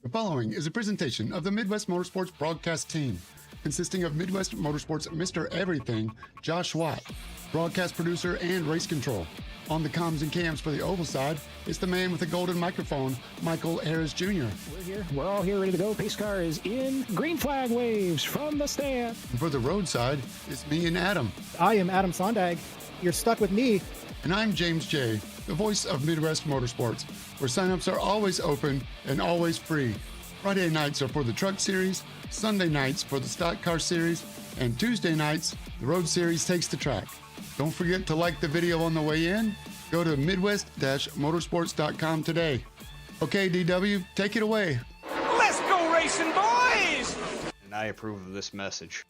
The following is a presentation of the Midwest Motorsports broadcast team, consisting of Midwest Motorsports Mr. Everything, Josh Watt, broadcast producer and race control. On the comms and cams for the oval side, it's the man with the golden microphone, Michael Harris Jr. We're here. We're all here ready to go. Pace car is in. Green flag waves from the stand. And for the road side, it's me and Adam. I am Adam Sondag. You're stuck with me. And I'm James J., the voice of Midwest Motorsports, where signups are always open and always free. Friday nights are for the Truck Series, Sunday nights for the Stock Car Series, and Tuesday nights, the Road Series takes the track. Don't forget to like the video on the way in. Go to midwest-motorsports.com today. Okay, DW, take it away. Let's go racing, boys! And I approve of this message.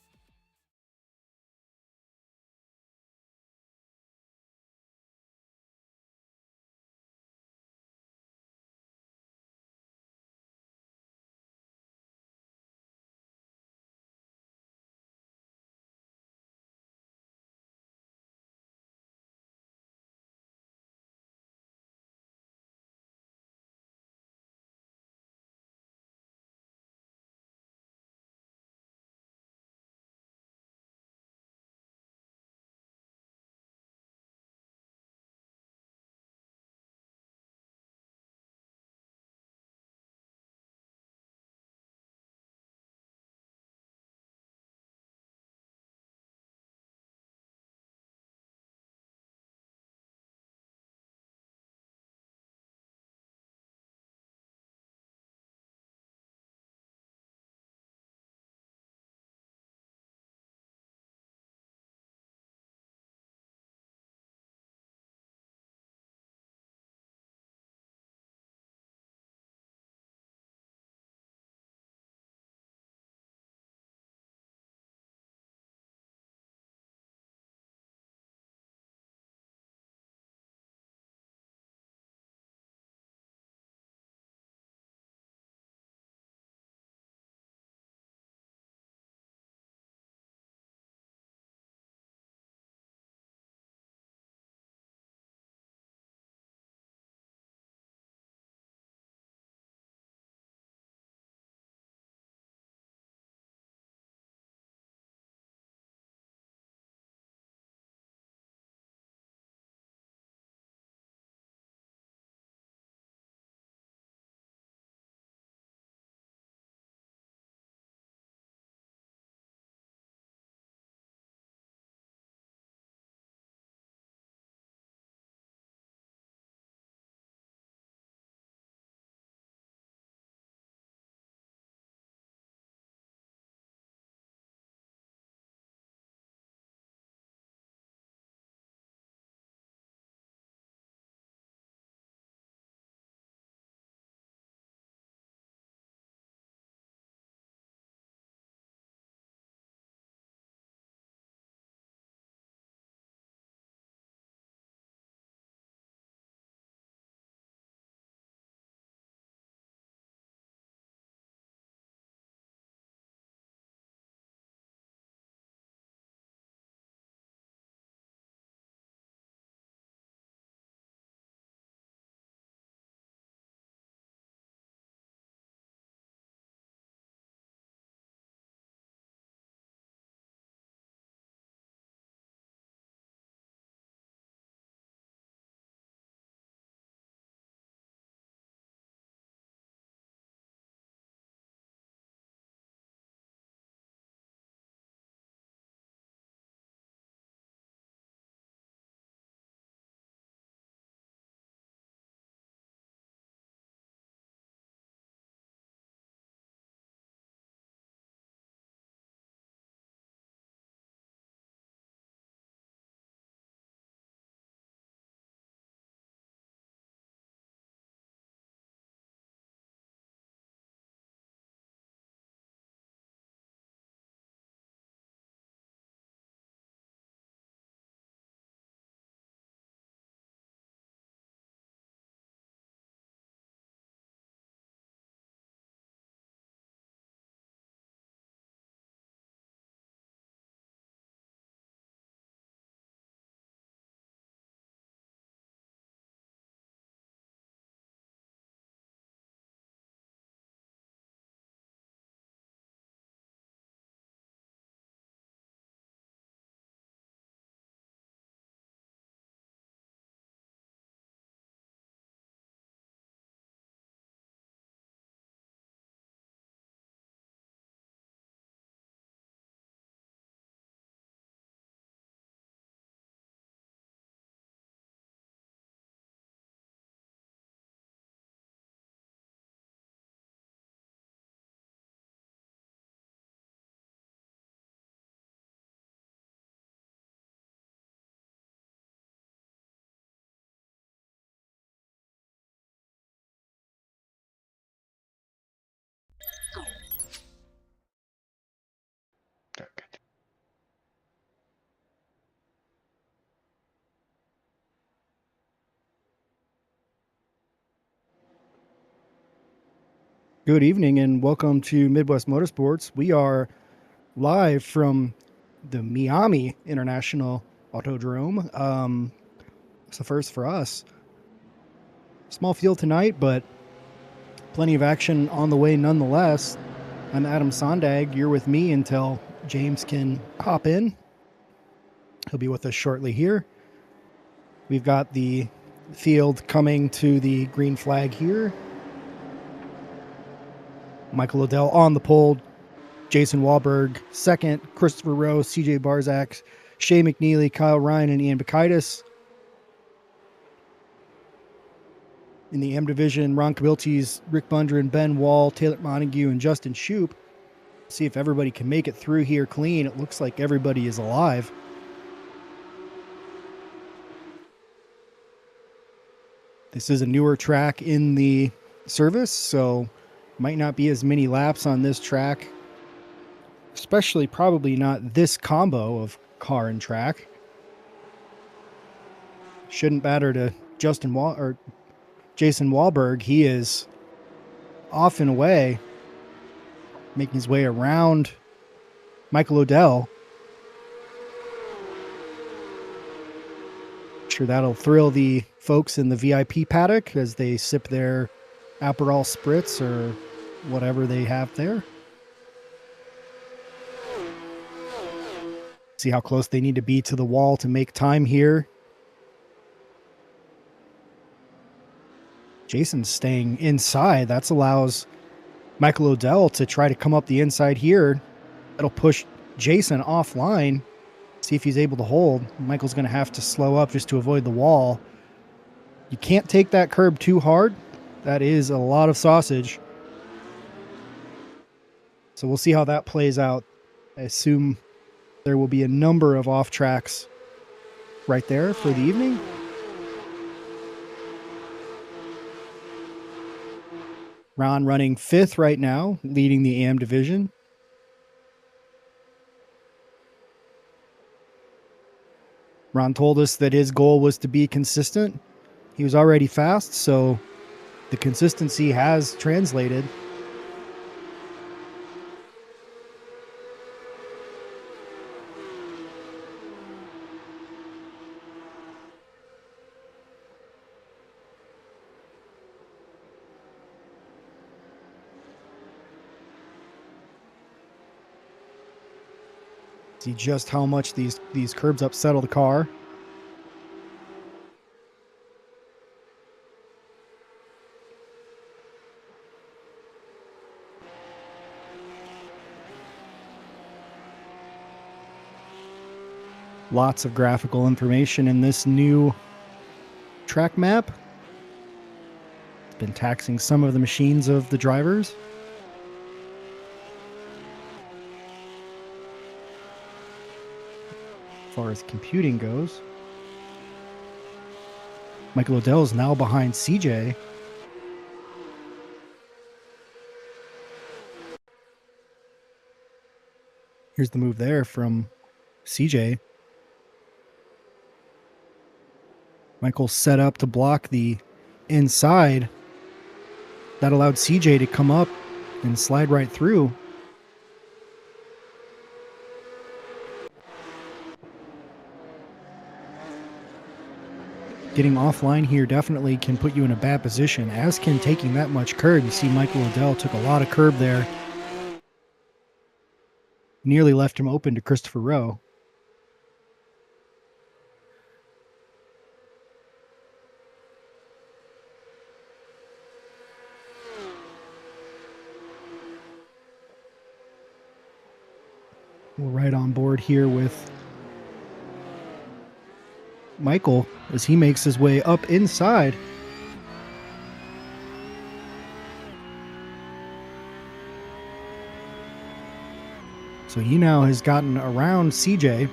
Good evening and welcome to Midwest Motorsports. We are live from the Miami International Autodrome. It's the first for us. Small field tonight, but plenty of action on the way nonetheless. I'm Adam Sondag. You're with me until James can hop in. He'll be with us shortly here. We've got the field coming to the green flag here. Michael Odell on the pole. Jason Wahlberg second. Christopher Rowe, CJ Barzak, Shea McNeely, Kyle Ryan, and Ian Bacaitis. In the M division, Ron Kabiltes, Rick Bundren, Ben Wall, Taylor Montague, and Justin Shoup. See if everybody can make it through here clean. It looks like everybody is alive. This is a newer track in the service, so might not be as many laps on this track, especially probably not this combo of car and track. Shouldn't matter to Jason Wahlberg. He is off and away, making his way around Michael Odell. Sure, that'll thrill the folks in the VIP paddock as they sip their Aperol Spritz or whatever they have there. See how close they need to be to the wall to make time here. Jason's staying inside. That allows Michael Odell to try to come up the inside here. That'll push Jason offline. See if he's able to hold. Michael's going to have to slow up just to avoid the wall. You can't take that curb too hard. That is a lot of sausage. So we'll see how that plays out. I assume there will be a number of off tracks right there for the evening. Ron running fifth right now, leading the AM division. Ron told us that his goal was to be consistent. He was already fast, so the consistency has translated. See just how much these curbs upsettle the car. Lots of graphical information in this new track map. It's been taxing some of the machines of the drivers. As far as computing goes, Michael Odell is now behind CJ. Here's the move there from CJ. Michael set up to block the inside. That allowed CJ to come up and slide right through. Getting offline here definitely can put you in a bad position, as can taking that much curb. You see Michael Odell took a lot of curb there. Nearly left him open to Christopher Rowe. We're right on board here with Michael as he makes his way up inside. So he now has gotten around CJ.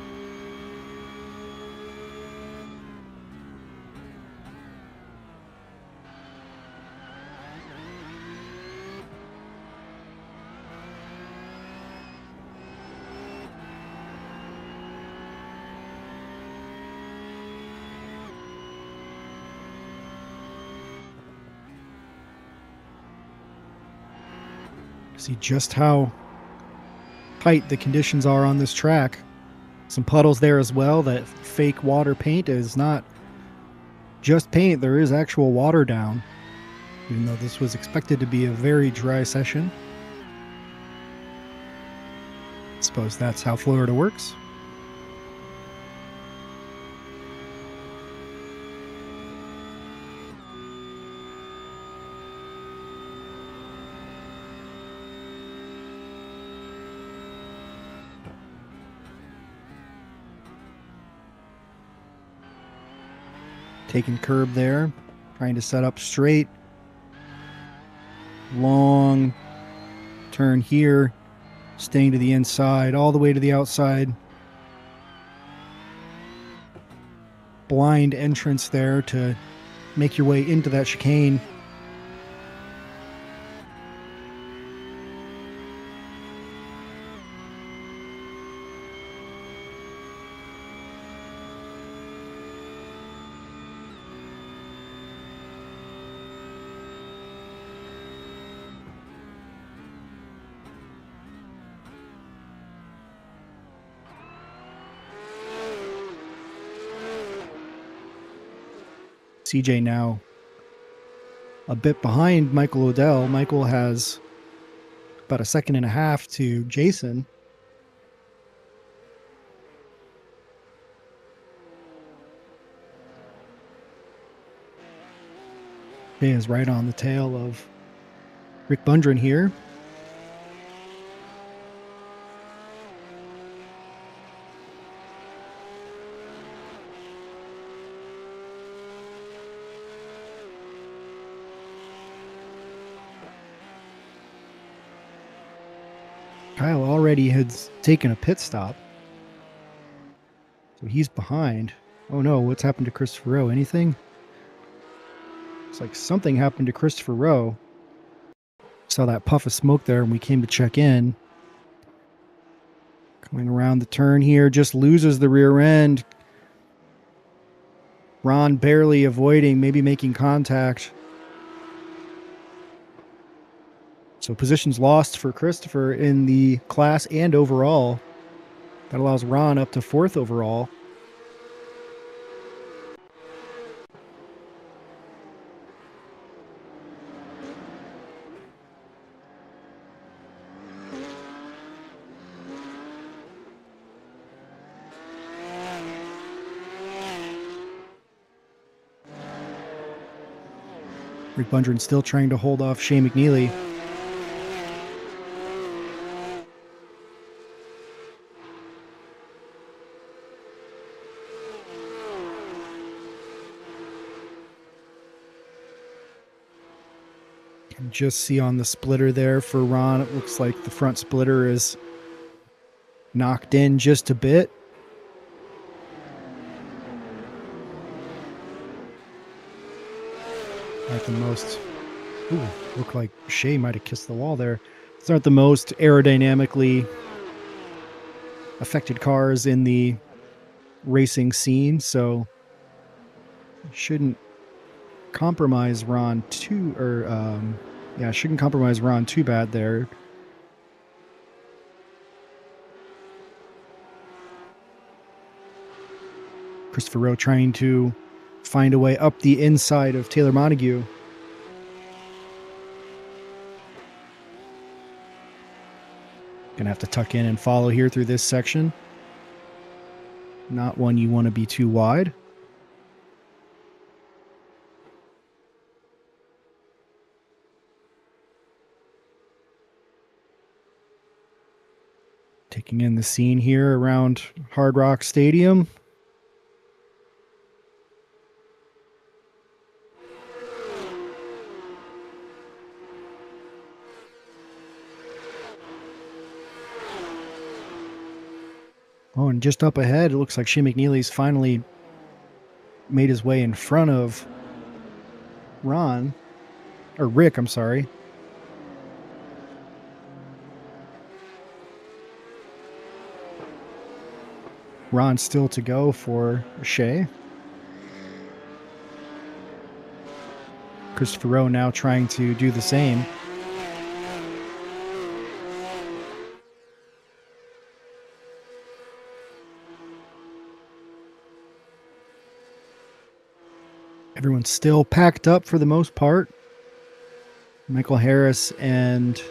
See just how tight the conditions are on this track. Some puddles there as well. That fake water paint is not just paint, there is actual water down, even though this was expected to be a very dry session. I suppose that's how Florida works. Taking curb there, trying to set up straight. Long turn here, staying to the inside, all the way to the outside. Blind entrance there to make your way into that chicane. CJ now a bit behind Michael Odell. Michael has about a second and a half to Jason. He is right on the tail of Rick Bundren here. Kyle already has taken a pit stop, so he's behind. Oh no, what's happened to Christopher Rowe? Anything? It's like something happened to Christopher Rowe. Saw that puff of smoke there and we came to check in. Coming around the turn here, just loses the rear end. Ron barely avoiding, maybe making contact. So positions lost for Christopher in the class and overall. That allows Ron up to 4th overall. Rick Bundren still trying to hold off Shea McNeely. Can just see on the splitter there for Ron, it looks like the front splitter is knocked in just a bit. Not the most, looked like Shea might have kissed the wall there. It's not the most aerodynamically affected cars in the racing scene, so shouldn't compromise Ron too, shouldn't compromise Ron too bad there. Christopher Rowe trying to find a way up the inside of Taylor Montague. Gonna have to tuck in and follow here through this section. Not one you want to be too wide. Taking in the scene here around Hard Rock Stadium. Oh, and just up ahead, it looks like Shea McNeely's finally made his way in front of Rick, I'm sorry. Ron still to go for Shea. Christopher Rowe now trying to do the same. Everyone's still packed up for the most part. Michael Harris and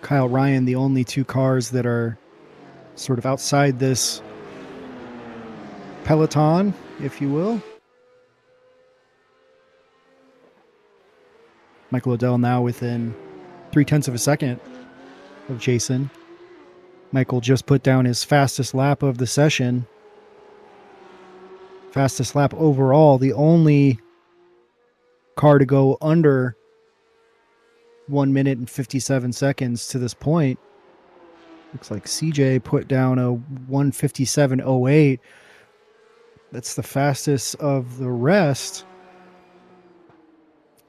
Kyle Ryan, the only two cars that are sort of outside this peloton, if you will. Michael Odell now within 0.3 of a second of Jason. Michael just put down his fastest lap of the session. Fastest lap overall. The only car to go under 1 minute and 57 seconds to this point. Looks like CJ put down a 1:57.08. That's the fastest of the rest.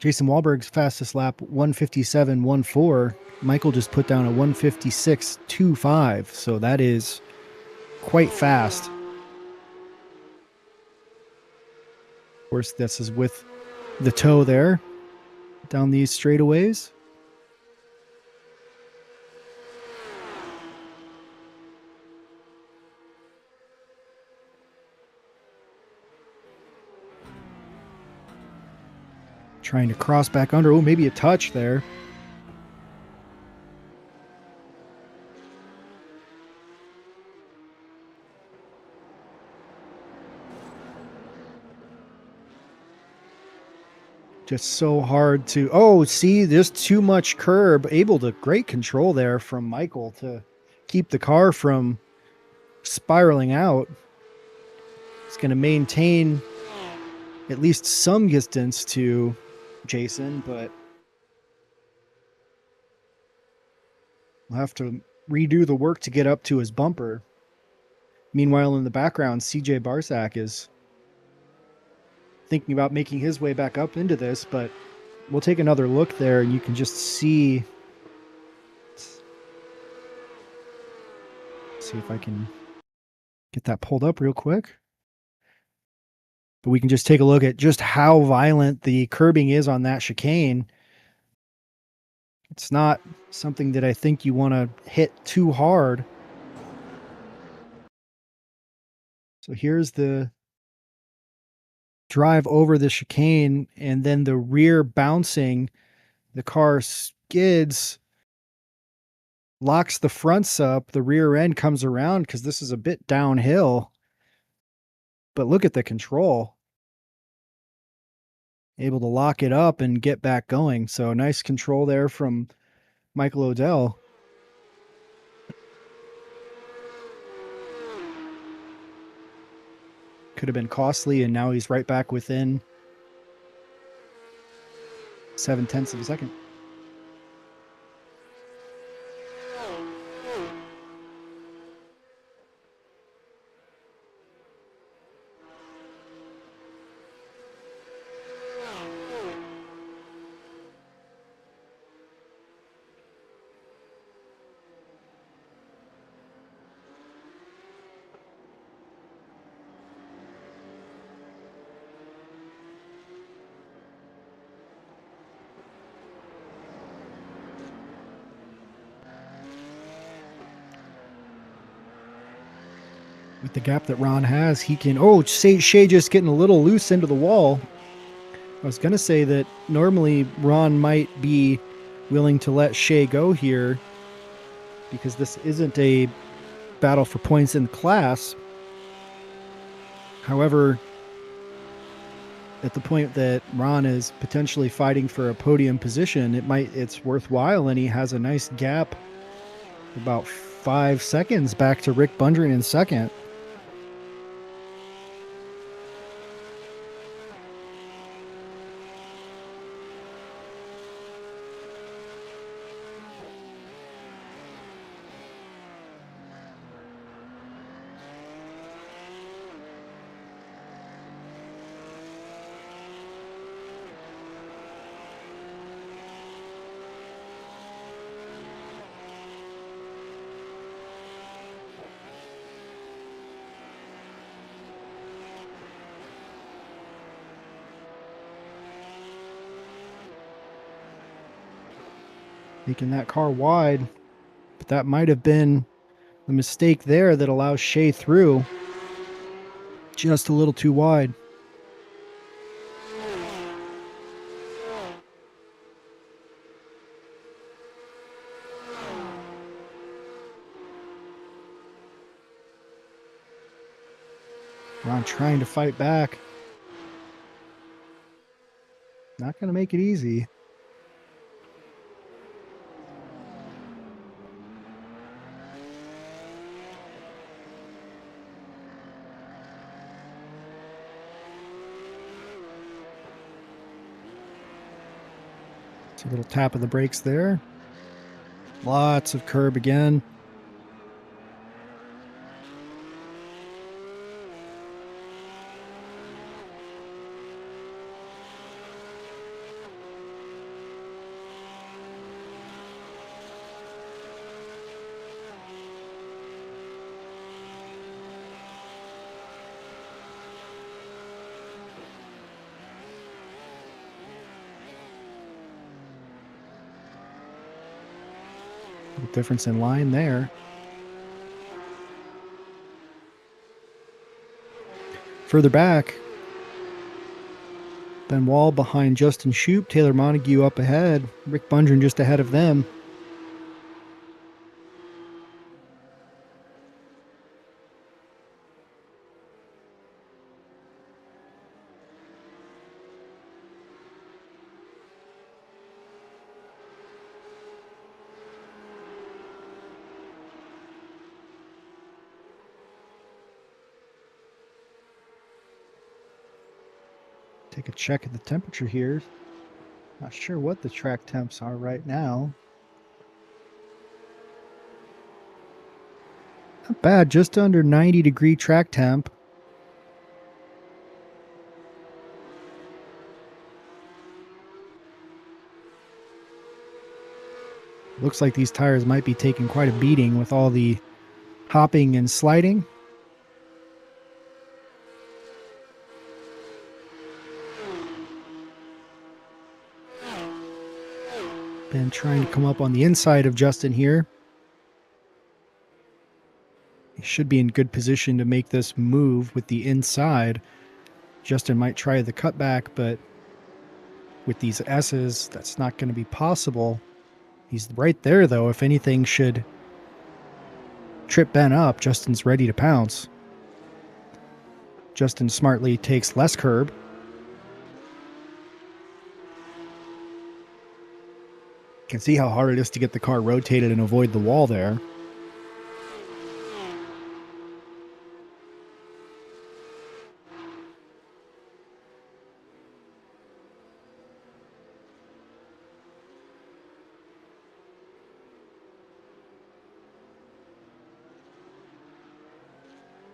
Jason Wahlberg's fastest lap, 1:57.14. Michael just put down a 1:56.25. So that is quite fast. Of course, this is with the toe there down these straightaways. Trying to cross back under. Oh, maybe a touch there. Just so hard to... Oh, see, there's too much curb. Able to... Great control there from Michael to keep the car from spiraling out. It's going to maintain at least some distance to Jason, but we'll have to redo the work to get up to his bumper. Meanwhile, in the background, CJ Barsak is thinking about making his way back up into this, but we'll take another look there and you can just see if I can get that pulled up real quick. But we can just take a look at just how violent the curbing is on that chicane. It's not something that I think you want to hit too hard. So here's the drive over the chicane and then the rear bouncing. The car skids, locks the fronts up. The rear end comes around because this is a bit downhill. But look at the control. Able to lock it up and get back going. So nice control there from Michael Odell. Could have been costly, and now he's right back within 0.7 of a second. With the gap that Ron has, he can... Oh, Shea just getting a little loose into the wall. I was going to say that normally Ron might be willing to let Shea go here because this isn't a battle for points in class. However, at the point that Ron is potentially fighting for a podium position, it's worthwhile, and he has a nice gap, about 5 seconds back to Rick Bundren in second. Making that car wide, but that might have been the mistake there that allows Shea through. Just a little too wide. Ron trying to fight back. Not going to make it easy. It's a little tap of the brakes there. Lots of curb again. Little difference in line there. Further back, Ben Wall behind Justin Shoup, Taylor Montague up ahead, Rick Bundren just ahead of them. Take a check at the temperature here. Not sure what the track temps are right now. Not bad, just under 90-degree track temp. Looks like these tires might be taking quite a beating with all the hopping and sliding. Ben trying to come up on the inside of Justin here. He should be in good position to make this move with the inside. Justin might try the cutback, but with these S's, that's not going to be possible. He's right there, though. If anything should trip Ben up, Justin's ready to pounce. Justin smartly takes less curb. Can see how hard it is to get the car rotated and avoid the wall there.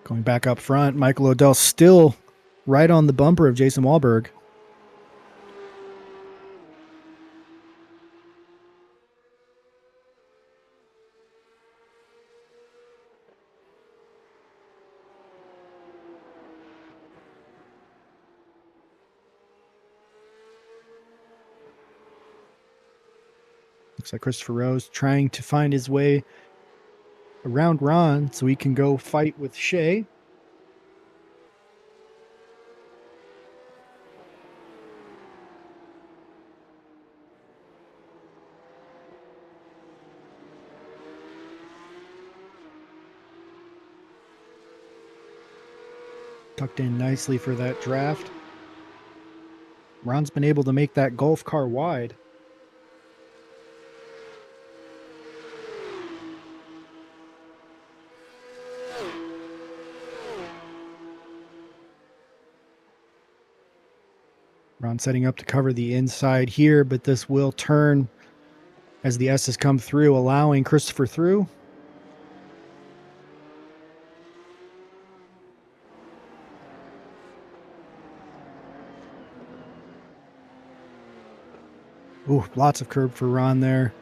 Going back up front, Michael O'Dell still right on the bumper of Jason Wahlberg. Looks like Christopher Rose trying to find his way around Ron so he can go fight with Shea. Tucked in nicely for that draft. Ron's been able to make that Golf car wide. Ron setting up to cover the inside here, but this will turn as the S's come through, allowing Christopher through. Ooh, lots of curb for Ron there.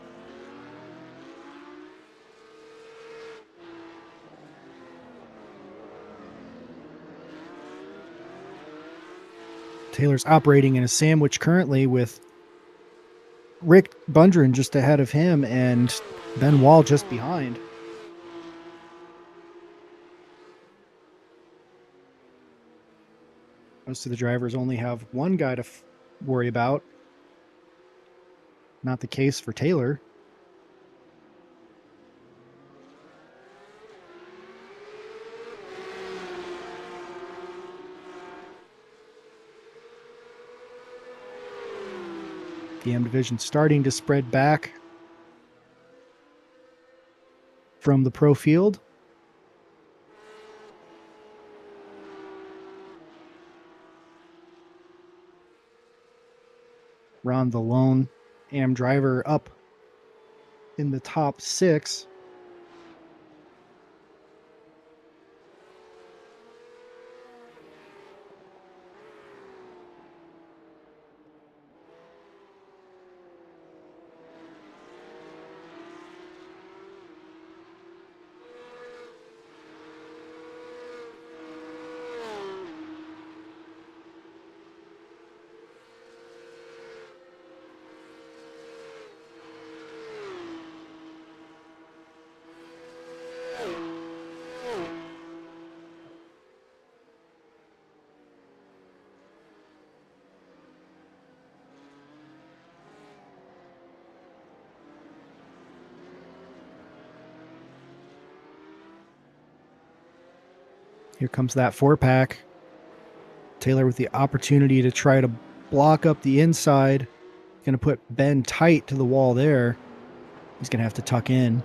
Taylor's operating in a sandwich currently with Rick Bundren just ahead of him and Ben Wall just behind. Most of the drivers only have one guy to worry about. Not the case for Taylor. The M division starting to spread back from the pro field. Ron, the lone AM driver, up in the top 6. Here comes that 4-pack. Taylor with the opportunity to try to block up the inside. Going to put Ben tight to the wall there. He's going to have to tuck in.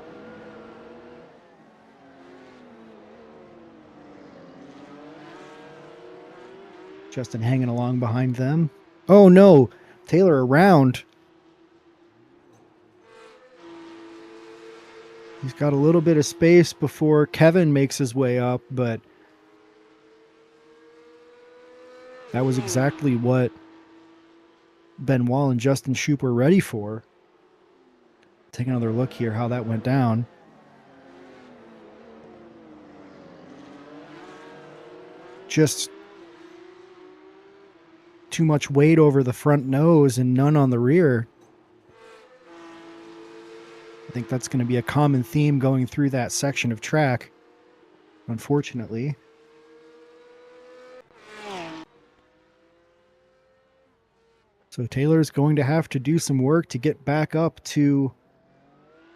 Justin hanging along behind them. Oh no, Taylor around. He's got a little bit of space before Kevin makes his way up, but that was exactly what Ben Wall and Justin Shoup were ready for. Take another look here how that went down. Just too much weight over the front nose and none on the rear. I think that's going to be a common theme going through that section of track, unfortunately. So Taylor's going to have to do some work to get back up to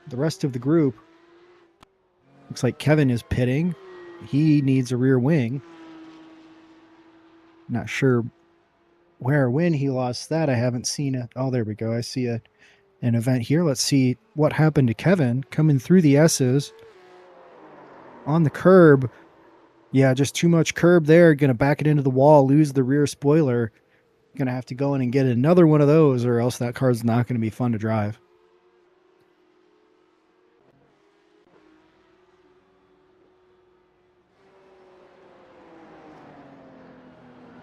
the rest of the group. Looks like Kevin is pitting. He needs a rear wing. Not sure where or when he lost that. I haven't seen it. Oh, there we go. I see an event here. Let's see what happened to Kevin coming through the S's on the curb. Yeah, just too much curb there. Going to back it into the wall, lose the rear spoiler. Going to have to go in and get another one of those, or else that car's not going to be fun to drive.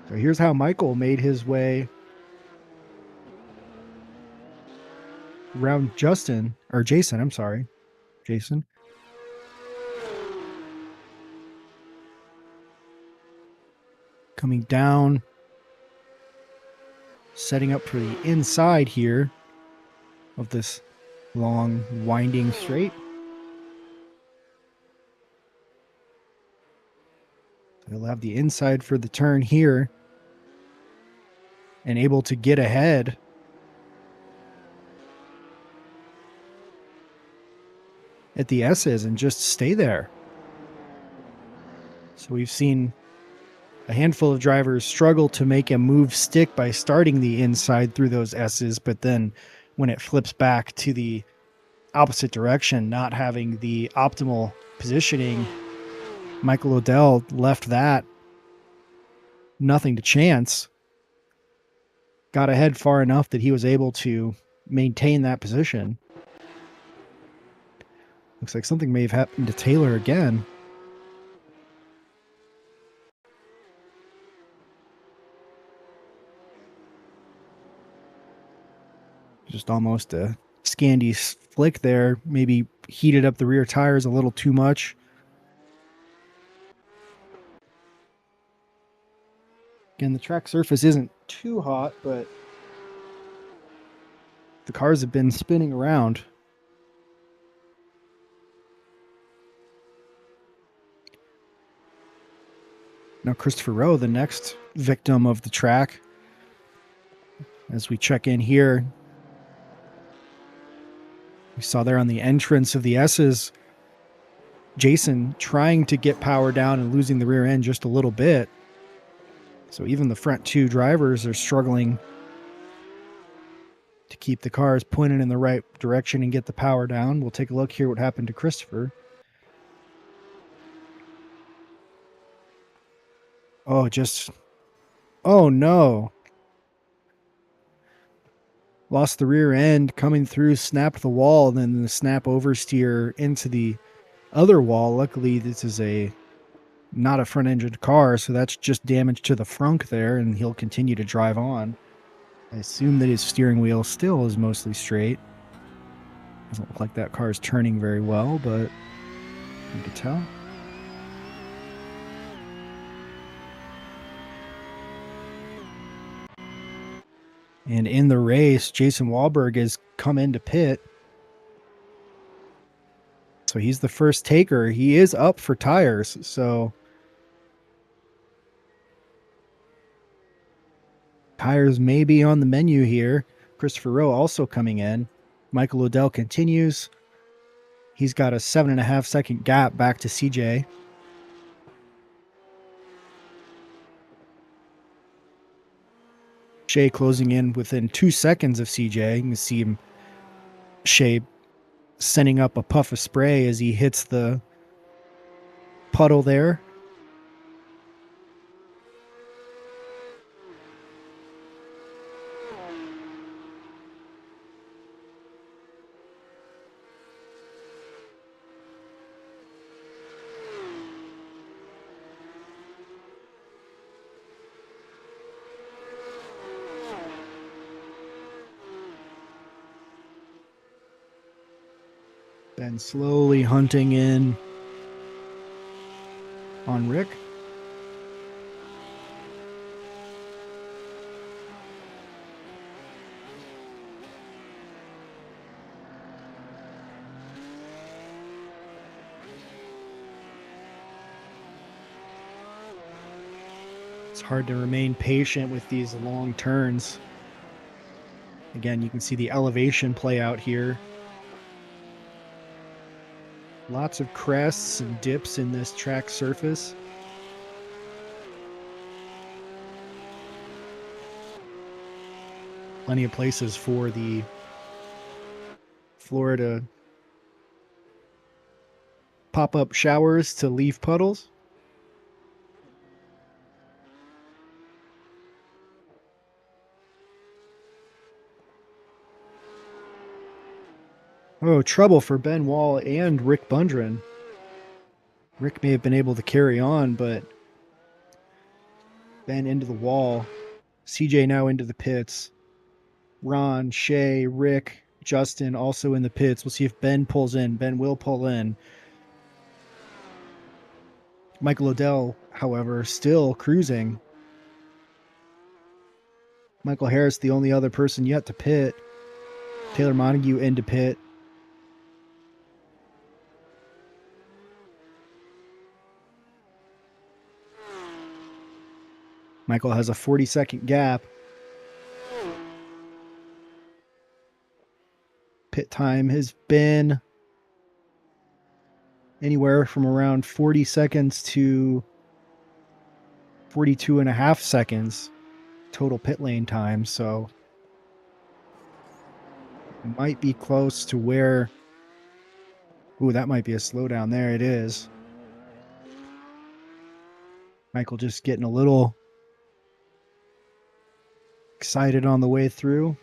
So here's how Michael made his way around Jason. I'm sorry. Jason. Coming down. Setting up for the inside here of this long winding straight. So he'll have the inside for the turn here and able to get ahead. At the S's and just stay there. So we've seen a handful of drivers struggle to make a move stick by starting the inside through those S's, but then when it flips back to the opposite direction, not having the optimal positioning, Michael Odell left that nothing to chance. Got ahead far enough that he was able to maintain that position. Looks like something may have happened to Taylor again. Just almost a Scandi flick there. Maybe heated up the rear tires a little too much. Again, the track surface isn't too hot, but the cars have been spinning around. Now Christopher Rowe, the next victim of the track. As we check in here, we saw there on the entrance of the S's, Jason trying to get power down and losing the rear end just a little bit. So even the front two drivers are struggling to to keep the cars pointed in the right direction and get the power down. We'll take a look here what happened to Christopher. Oh no. Lost the rear end coming through, snapped the wall, and then the snap oversteer into the other wall. Luckily, this is not a front engined car, so that's just damage to the frunk there, and he'll continue to drive on. I assume that his steering wheel still is mostly straight. Doesn't look like that car is turning very well, but you can tell. And in the race, Jason Wahlberg has come into pit. So he's the first taker. He is up for tires, so tires may be on the menu here. Christopher Rowe also coming in. Michael Odell continues. He's got a 7.5 second gap back to CJ. Shea closing in within 2 seconds of CJ. You can see him, Shea, sending up a puff of spray as he hits the puddle there. Ben slowly hunting in on Rick. It's hard to remain patient with these long turns. Again, you can see the elevation play out here. Lots of crests and dips in this track surface. Plenty of places for the Florida pop-up showers to leave puddles. Oh, trouble for Ben Wall and Rick Bundren. Rick may have been able to carry on, but Ben into the wall. CJ now into the pits. Ron, Shea, Rick, Justin also in the pits. We'll see if Ben pulls in. Ben will pull in. Michael Odell, however, still cruising. Michael Harris, the only other person yet to pit. Taylor Montague into pit. Michael has a 40-second gap. Pit time has been anywhere from around 40 seconds to 42.5 seconds total pit lane time. So it might be close to where... Ooh, that might be a slowdown there. It is. Michael just getting a little excited on the way through.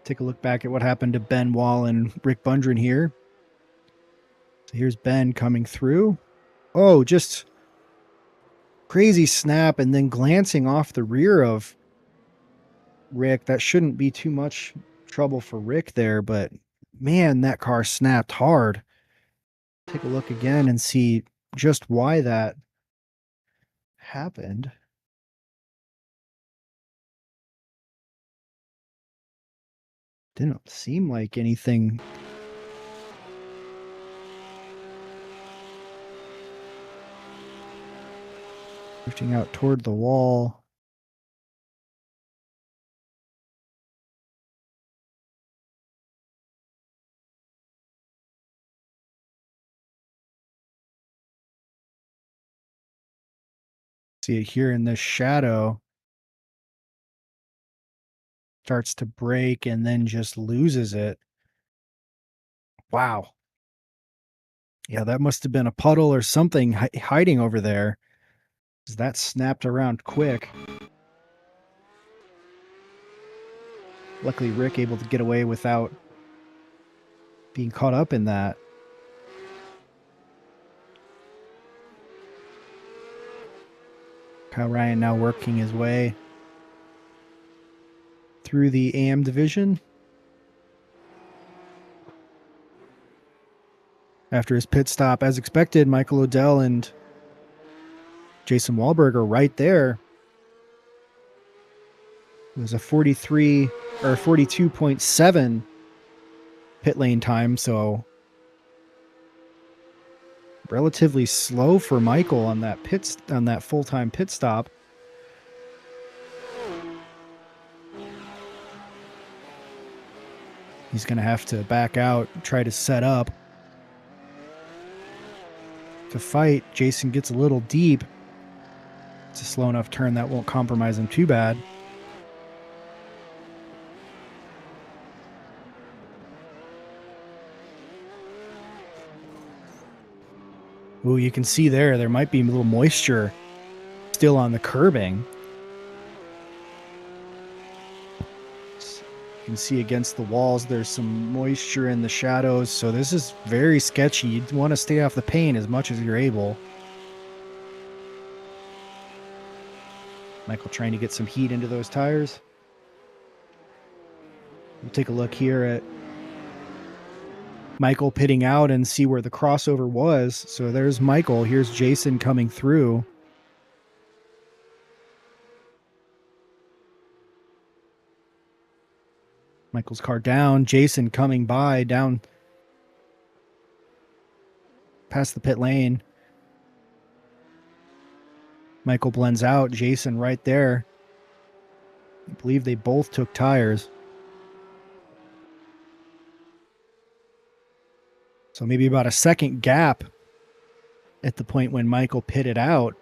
Take a look back at what happened to Ben Wall and Rick Bundren here. So here's Ben coming through. Oh, just crazy snap and then glancing off the rear of Rick. That shouldn't be too much trouble for Rick there, but man, that car snapped hard. Take a look again and see just why that happened. Didn't seem like anything. Drifting out toward the wall. See it here in this shadow. Starts to break and then just loses it. Wow. Yeah, that must have been a puddle or something hiding over there. 'Cause that snapped around quick. Luckily, Rick able to get away without being caught up in that. Kyle Ryan now working his way through the AM division. After his pit stop, as expected, Michael Odell and Jason Wahlberg are right there. It was a 43 or 42.7 pit lane time, so relatively slow for Michael on that full-time pit stop. He's going to have to back out, try to set up to fight. Jason gets a little deep. It's a slow enough turn that won't compromise him too bad. Ooh, you can see there might be a little moisture still on the curbing. You can see against the walls there's some moisture in the shadows, so this is very sketchy. You want to stay off the paint as much as you're able. Michael trying to get some heat into those tires. We'll take a look here at Michael pitting out and see where the crossover was. So there's Michael. Here's Jason coming through. Michael's car down. Jason coming by down past the pit lane. Michael blends out. Jason right there. I believe they both took tires. So maybe about a second gap at the point when Michael pitted out.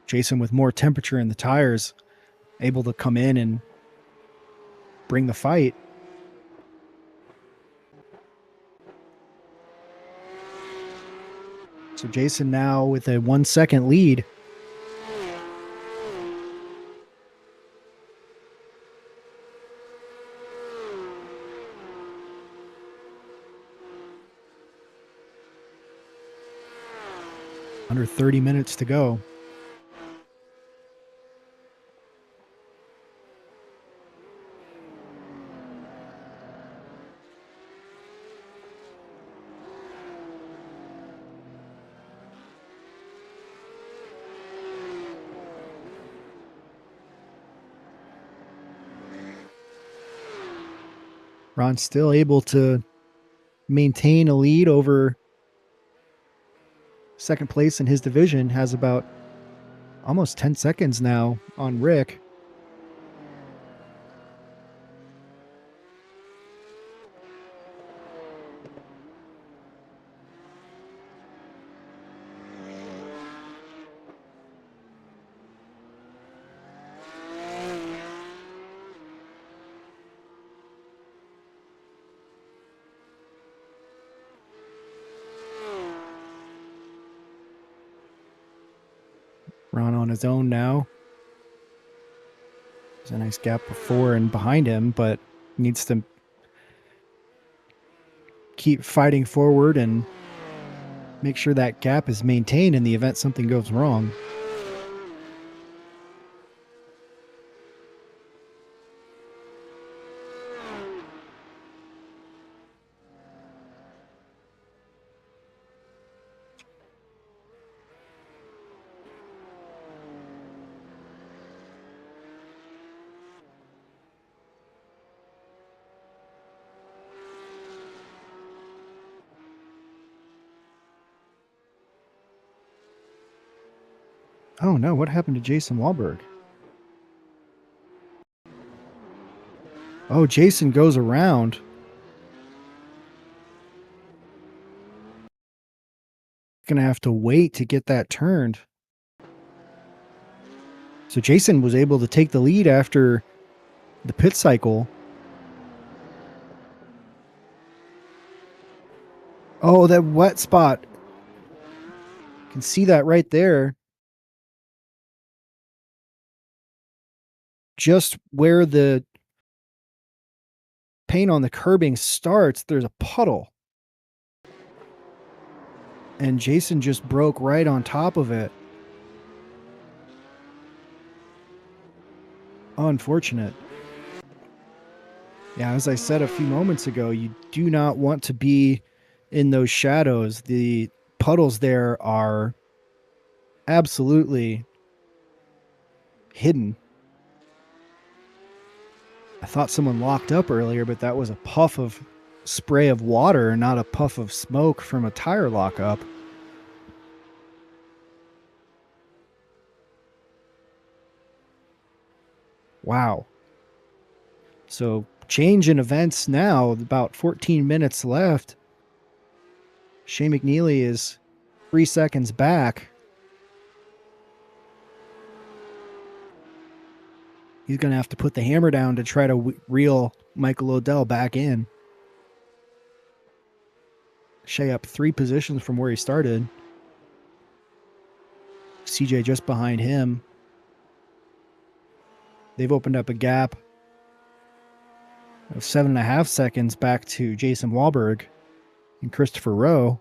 Jason with more temperature in the tires, able to come in and bring the fight. So Jason now with a 1 second lead. Under 30 minutes to go. Ron's still able to maintain a lead over second place in his division, has about almost 10 seconds now on Rick. Ron on his own now. There's a nice gap before and behind him, but needs to keep fighting forward and make sure that gap is maintained in the event something goes wrong. Oh no, what happened to Jason Wahlberg? Oh, Jason goes around. going to have to wait to get that turned. So Jason was able to take the lead after the pit cycle. Oh, that wet spot. You can see that right there. Just where the paint on the curbing starts, there's a puddle. And Jason just broke right on top of it. Unfortunate. Yeah, as I said a few moments ago, you do not want to be in those shadows. The puddles there are absolutely hidden. I thought someone locked up earlier, but that was a puff of spray of water, not a puff of smoke from a tire lockup. Wow. So change in events now, about 14 minutes left. Shane McNeely is 3 seconds back. He's going to have to put the hammer down to try to reel Michael Odell back in. Shea up 3 positions from where he started. CJ just behind him. They've opened up a gap of 7.5 seconds back to Jason Wahlberg and Christopher Rowe.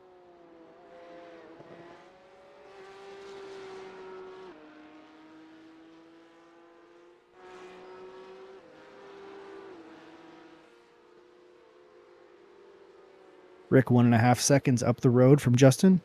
Rick 1.5 seconds up the road from Justin.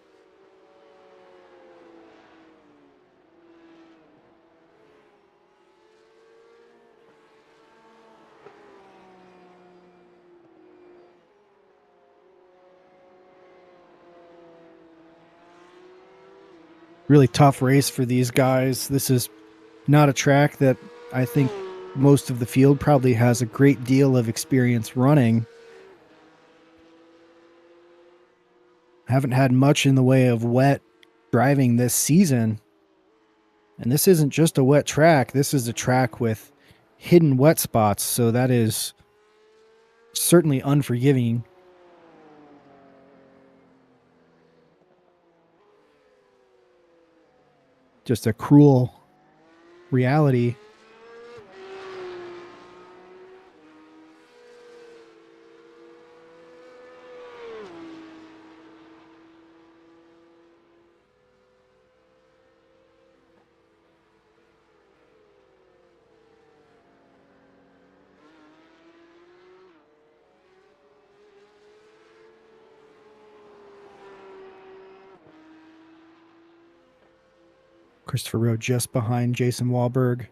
Really tough race for these guys. This is not a track that I think most of the field probably has a great deal of experience running. Haven't had much in the way of wet driving this season. And this isn't just a wet track. This is a track with hidden wet spots. So that is certainly unforgiving. Just a cruel reality. Christopher Rowe just behind Jason Wahlberg.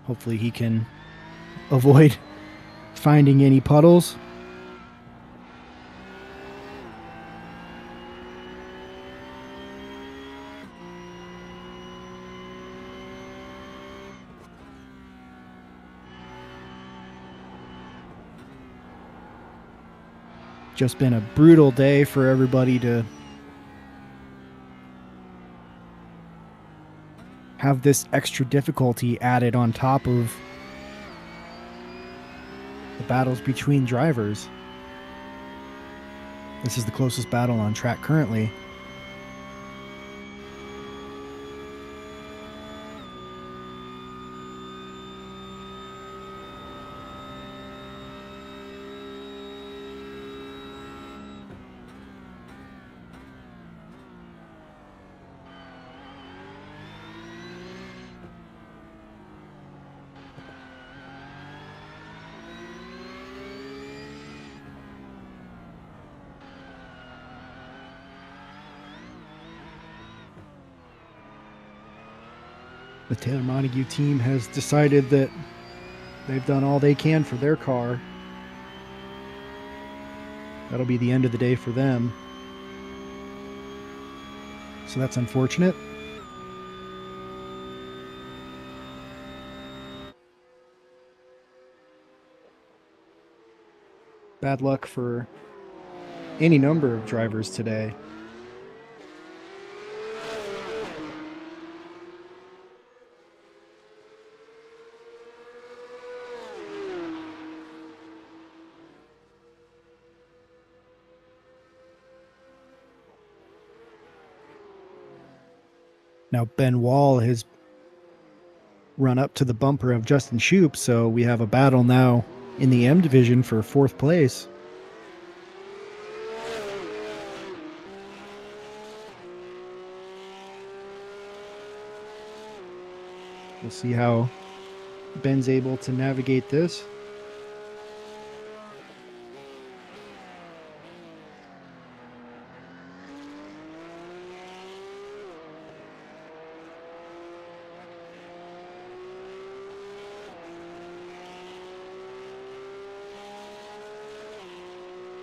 Hopefully he can avoid finding any puddles. Just been a brutal day for everybody to have this extra difficulty added on top of the battles between drivers. This is the closest battle on track currently. The Taylor Montague team has decided that they've done all they can for their car. That'll be the end of the day for them. So that's unfortunate. Bad luck for any number of drivers today. Now Ben Wall has run up to the bumper of Justin Shoup, so we have a battle now in the M division for 4th place. We'll see how Ben's able to navigate this.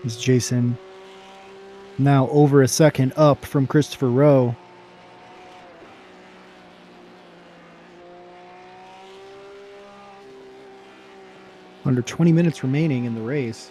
Is Jason now over a second up from Christopher Rowe? Under 20 minutes remaining in the race.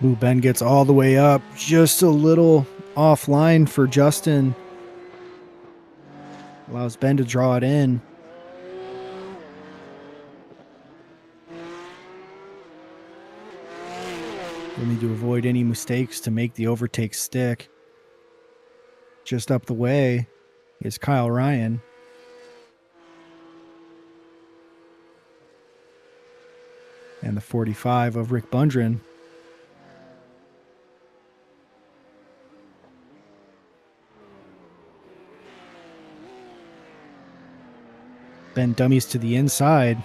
Ooh, Ben gets all the way up, just a little offline for Justin. Allows Ben to draw it in. We'll need to avoid any mistakes to make the overtake stick. Just up the way is Kyle Ryan. And the 45 of Rick Bundren. Ben dummies to the inside.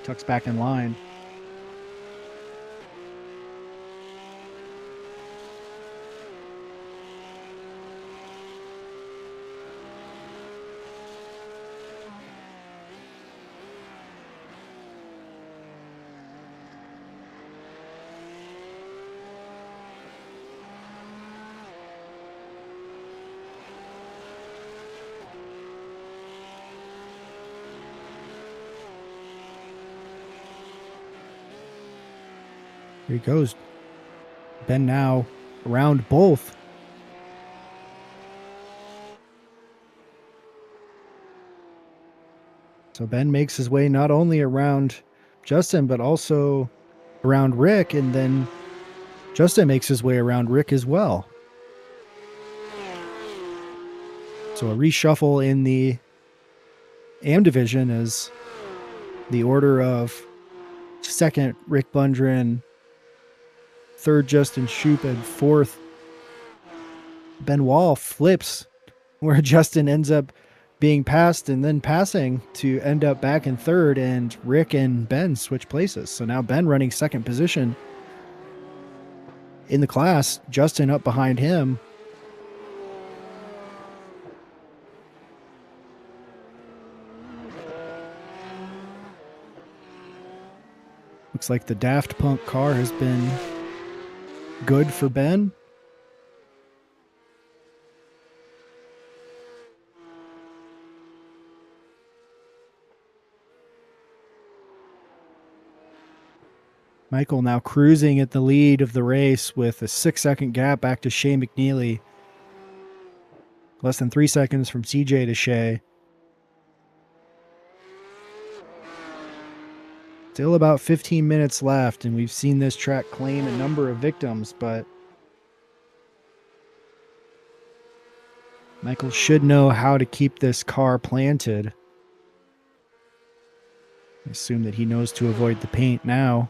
Tucks back in line. Here he goes. Ben now around both. So Ben makes his way not only around Justin, but also around Rick, and then Justin makes his way around Rick as well. So a reshuffle in the AM division as the order of second Rick Bundren, third Justin Shoup, and fourth Ben Wall flips, where Justin ends up being passed and then passing to end up back in third, and Rick and Ben switch places. So now Ben running second position in the class, Justin up behind him. Looks like the Daft Punk car has been good for Ben. Michael now cruising at the lead of the race with a 6-second gap back to Shea McNeely. Less than 3 seconds from CJ to Shea. Still about 15 minutes left, and we've seen this track claim a number of victims, but Michael should know how to keep this car planted. I assume that he knows to avoid the paint now.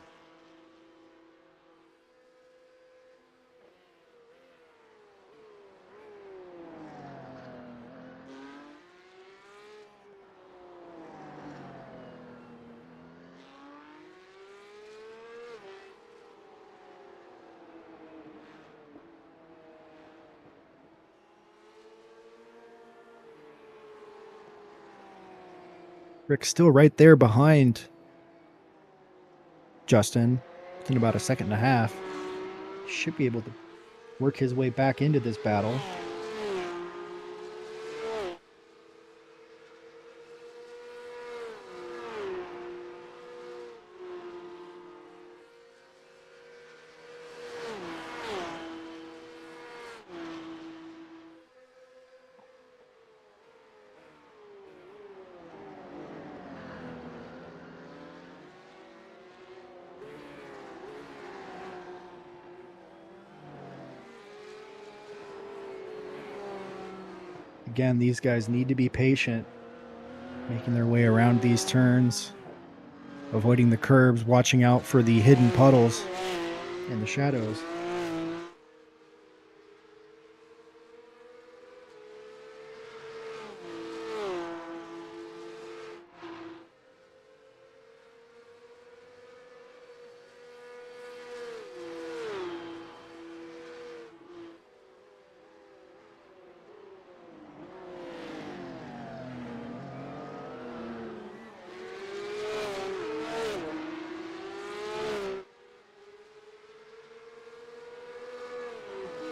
Rick's still right there behind Justin, in about a second and a half. Should be able to work his way back into this battle. Again, these guys need to be patient, making their way around these turns, avoiding the curbs, watching out for the hidden puddles and the shadows.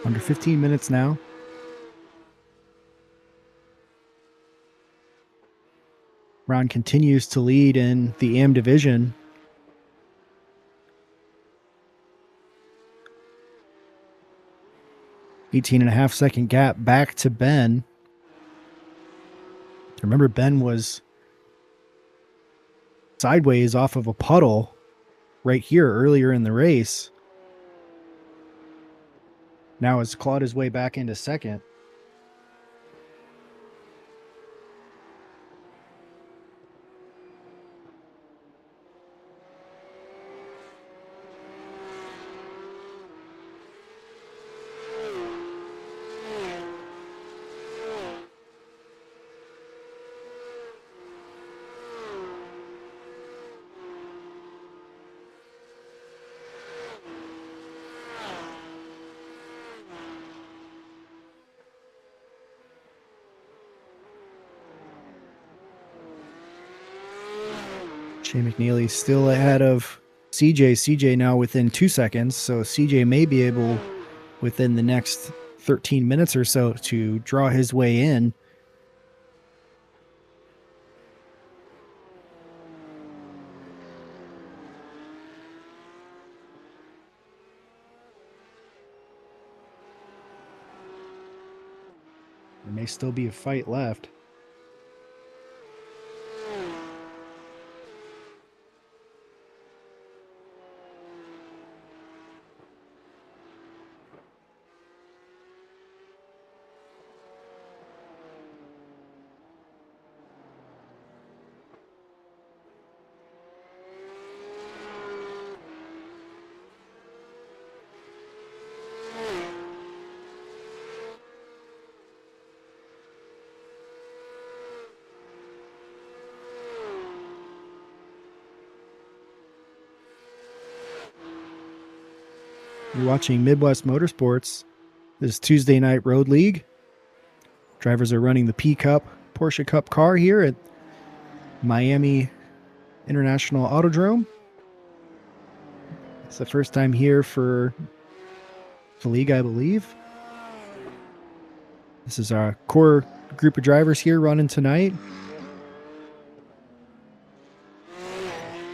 Under 15 minutes now. Ron continues to lead in the AM division. .5-second gap back to Ben. Remember, Ben was sideways off of a puddle right here earlier in the race. Now has clawed his way back into second. Shane McNeely still ahead of CJ. CJ now within 2 seconds, so CJ may be able, within the next 13 minutes or so, to draw his way in. There may still be a fight left. You're watching Midwest Motorsports. This Tuesday Night Road League. Drivers are running the P Cup, Porsche Cup car here at Miami International Autodrome. It's the first time here for the league, I believe. This is our core group of drivers here running tonight.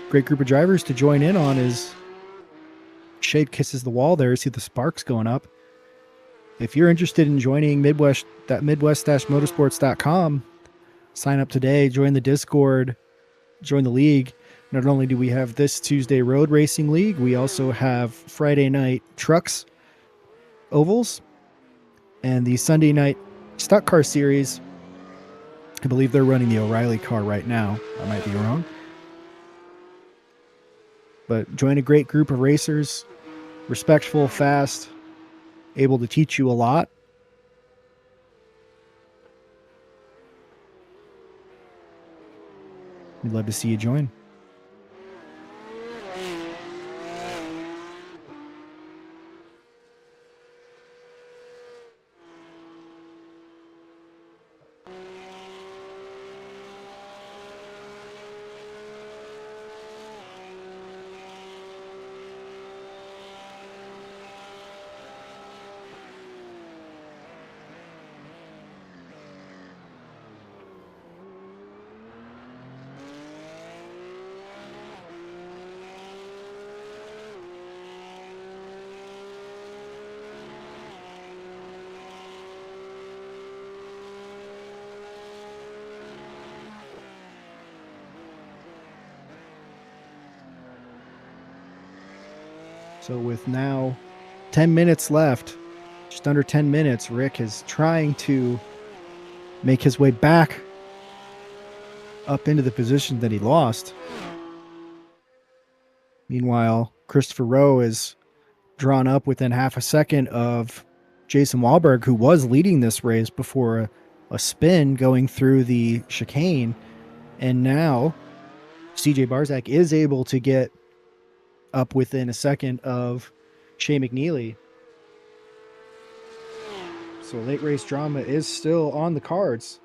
Great group of drivers to join in on is Shade kisses the wall there. See the sparks going up. If you're interested in joining midwest-motorsports.com, sign up today, join the Discord, join the league. Not only do we have this Tuesday road racing league, we also have Friday night trucks, ovals, and the Sunday night stock car series. I believe they're running the O'Reilly car right now. I might be wrong. But join a great group of racers, respectful, fast, able to teach you a lot. We'd love to see you join. So with now 10 minutes left, just under 10 minutes, Rick is trying to make his way back up into the position that he lost. Meanwhile, Christopher Rowe is drawn up within half a second of Jason Wahlberg, who was leading this race before a spin going through the chicane. And now CJ Barzak is able to get up within a second of Shea McNeely. So late race drama is still on the cards.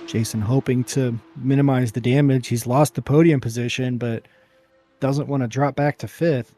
Jason hoping to minimize the damage. He's lost the podium position, but doesn't want to drop back to fifth.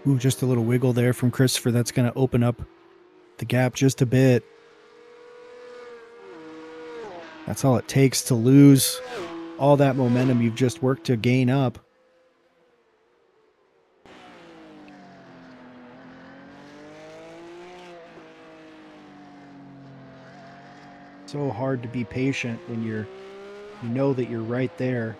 Ooh, just a little wiggle there from Christopher. That's going to open up the gap just a bit. That's all it takes to lose all that momentum you've just worked to gain up. So hard to be patient when you know that you're right there.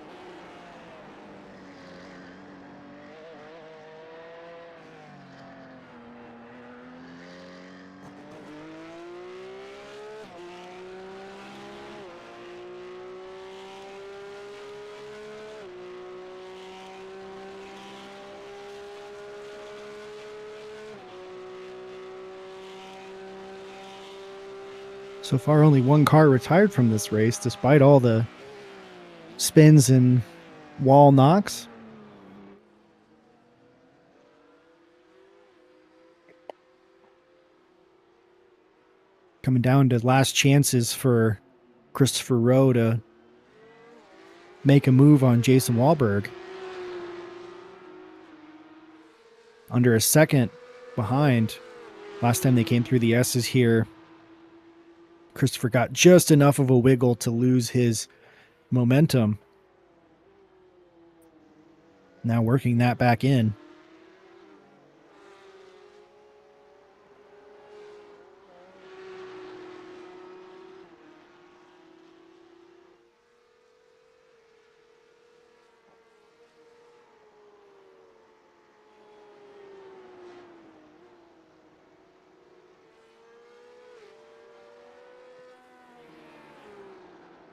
So far, only one car retired from this race, despite all the spins and wall knocks. Coming down to last chances for Christopher Rowe to make a move on Jason Wahlberg. Under a second behind. Last time they came through the S's here, Christopher got just enough of a wiggle to lose his momentum. Now working that back in.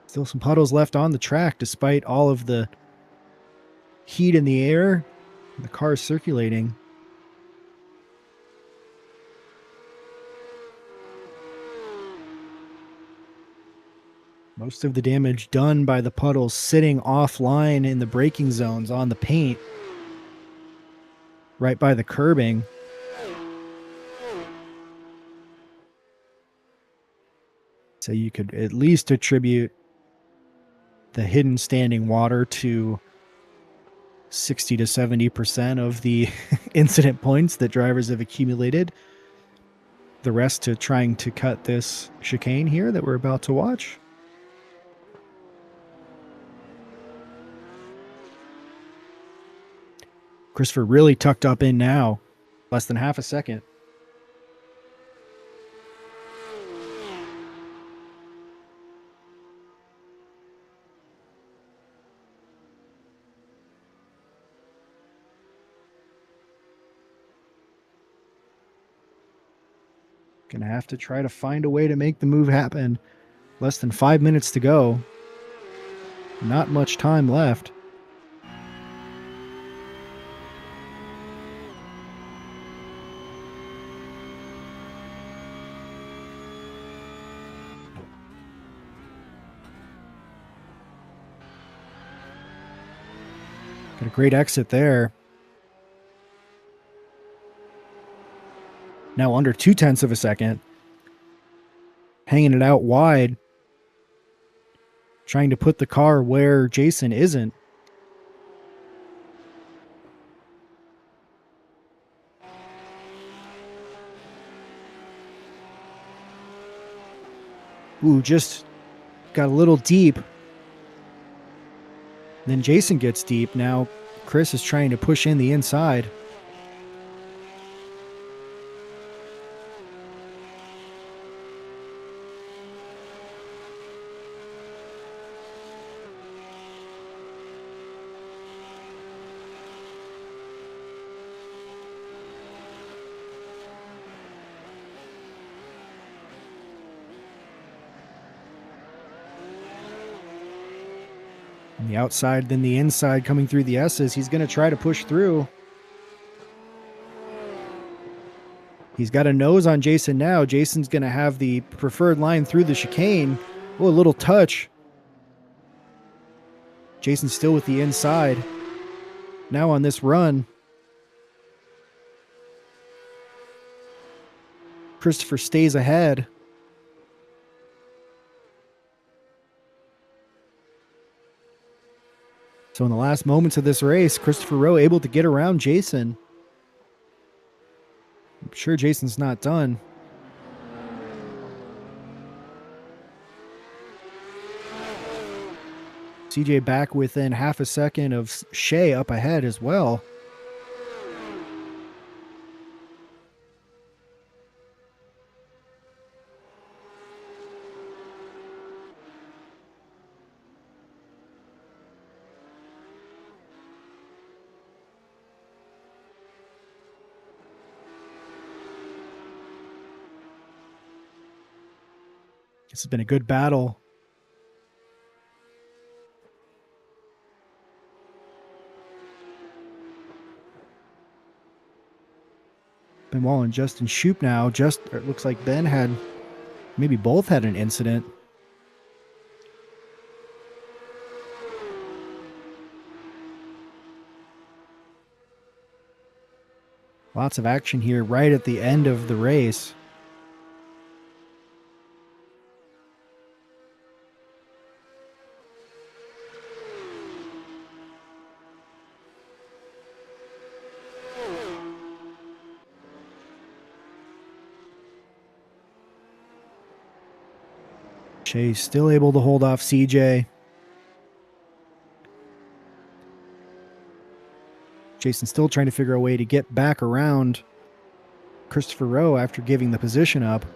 Still some puddles left on the track despite all of the heat in the air. The car is circulating. Most of the damage done by the puddles sitting offline in the braking zones on the paint. Right by the curbing. So you could at least attribute the hidden standing water to 60 to 70% of the incident points that drivers have accumulated. The rest to trying to cut this chicane here that we're about to watch. Christopher really tucked up in now. Less than half a second. Gonna have to try to find a way to make the move happen. Less than 5 minutes to go. Not much time left. Got a great exit there. Now under 0.2 of a second. Hanging it out wide. Trying to put the car where Jason isn't. Ooh, just got a little deep. Then Jason gets deep. Now Chris is trying to push in the inside. On the outside, then the inside coming through the S's. He's going to try to push through. He's got a nose on Jason now. Jason's going to have the preferred line through the chicane. Oh, a little touch. Jason's still with the inside. Now on this run. Christopher stays ahead. So in the last moments of this race, Christopher Rowe able to get around Jason. I'm sure Jason's not done. CJ back within 0.5 second of Shea up ahead as well. This has been a good battle. Benoit and Justin Shoup now. It looks like Ben had, maybe both had an incident. Lots of action here right at the end of the race. Shea's still able to hold off CJ. Jason still trying to figure a way to get back around Christopher Rowe after giving the position up.